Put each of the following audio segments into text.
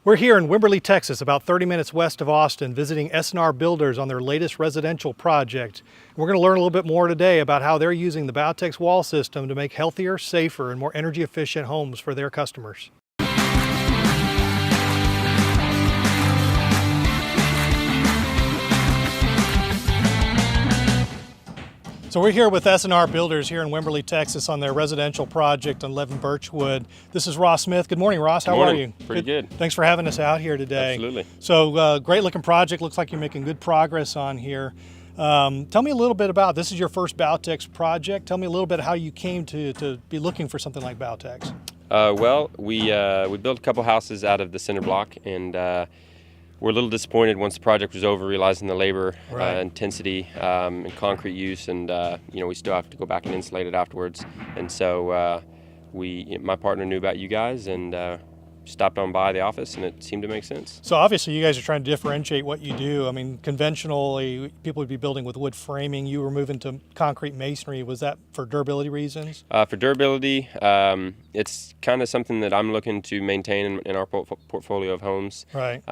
We're here in Wimberley, Texas, about 30 minutes west of Austin, visiting S&R Builders on their latest residential project. We're going to learn a little bit more today about how they're using the Bautex wall system to make healthier, safer, and more energy efficient homes for their customers. So we're here with S&R Builders here in Wimberley, Texas on their residential project on 11 Birchwood. This is Ross Smith. Good morning, Ross. How are you? Pretty good. Thanks for having us out here today. Absolutely. So great looking project. Looks like you're making good progress on here. Tell me a little bit about, this is your first Bautex project. Tell me a little bit how you came to be looking for something like Bautex. Well, we built a couple houses out of the center block, and we're a little disappointed once the project was over, realizing the labor intensity and concrete use, and we still have to go back and insulate it afterwards. And so my partner knew about you guys and stopped on by the office, and it seemed to make sense. So obviously you guys are trying to differentiate what you do. I mean, conventionally people would be building with wood framing. You were moving to concrete masonry. Was that for durability reasons? For durability, it's kind of something that I'm looking to maintain in our portfolio of homes. Right.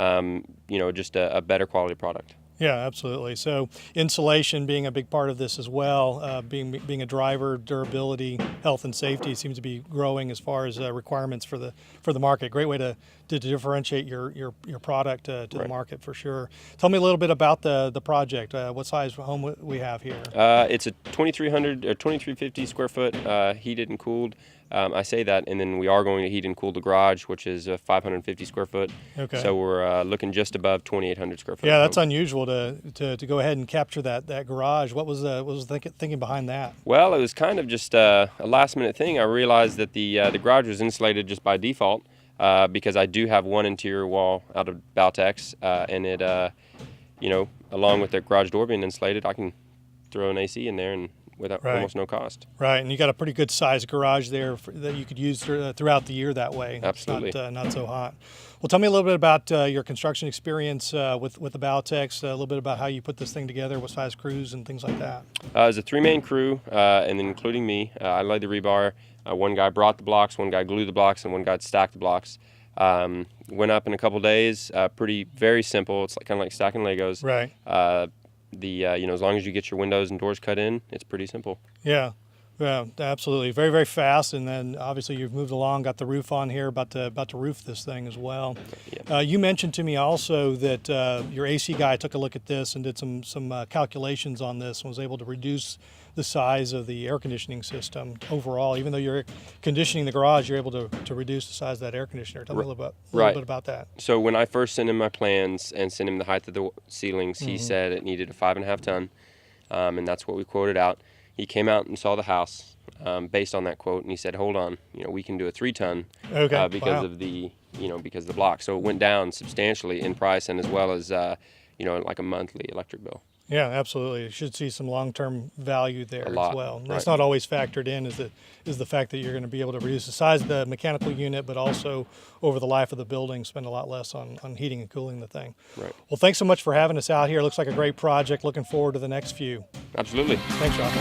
Just a better quality product. Yeah, absolutely. So insulation being a big part of this as well, being a driver, durability, health and safety seems to be growing as far as requirements for the market. Great way to differentiate your product to the market for sure. Tell me a little bit about the project. What size home we have here? It's a 2,300 or 2,350 square foot, heated and cooled. I say that, and then we are going to heat and cool the garage, which is 550 square foot. Okay. So we're looking just above 2,800 square foot. Yeah, that's unusual to go ahead and capture that garage. What was the thinking behind that? Well, it was kind of just a last minute thing. I realized that the garage was insulated just by default because I do have one interior wall out of Bautex, and it, along with the garage door being insulated, I can throw an AC in there and without almost no cost. Right, and you got a pretty good sized garage there that you could use throughout the year that way. Absolutely. It's not so hot. Well, tell me a little bit about your construction experience with the Bautex, a little bit about how you put this thing together, what size crews and things like that. It was a three-man crew, and then including me. I laid the rebar. One guy brought the blocks, one guy glued the blocks, and one guy stacked the blocks. Went up in a couple days, very simple. It's kind of like stacking Legos. Right. As long as you get your windows and doors cut in, it's pretty simple. Yeah, absolutely. Very, very fast. And then obviously you've moved along, got the roof on here, about to roof this thing as well. Yeah. You mentioned to me also that your AC guy took a look at this and did some calculations on this and was able to reduce the size of the air conditioning system overall. Even though you're conditioning the garage, you're able to reduce the size of that air conditioner. Tell me a little bit about that. So when I first sent him my plans and sent him the height of the ceilings, he said it needed a 5.5 ton, and that's what we quoted out. He came out and saw the house based on that quote, and he said, "Hold on, we can do a 3 ton because of the because of the block." So it went down substantially in price, and as well as like a monthly electric bill. Yeah, absolutely. You should see some long-term value there as well. Right. That's not always factored in is the fact that you're going to be able to reduce the size of the mechanical unit, but also over the life of the building, spend a lot less on heating and cooling the thing. Right. Well, thanks so much for having us out here. Looks like a great project. Looking forward to the next few. Absolutely. Thanks, Rob.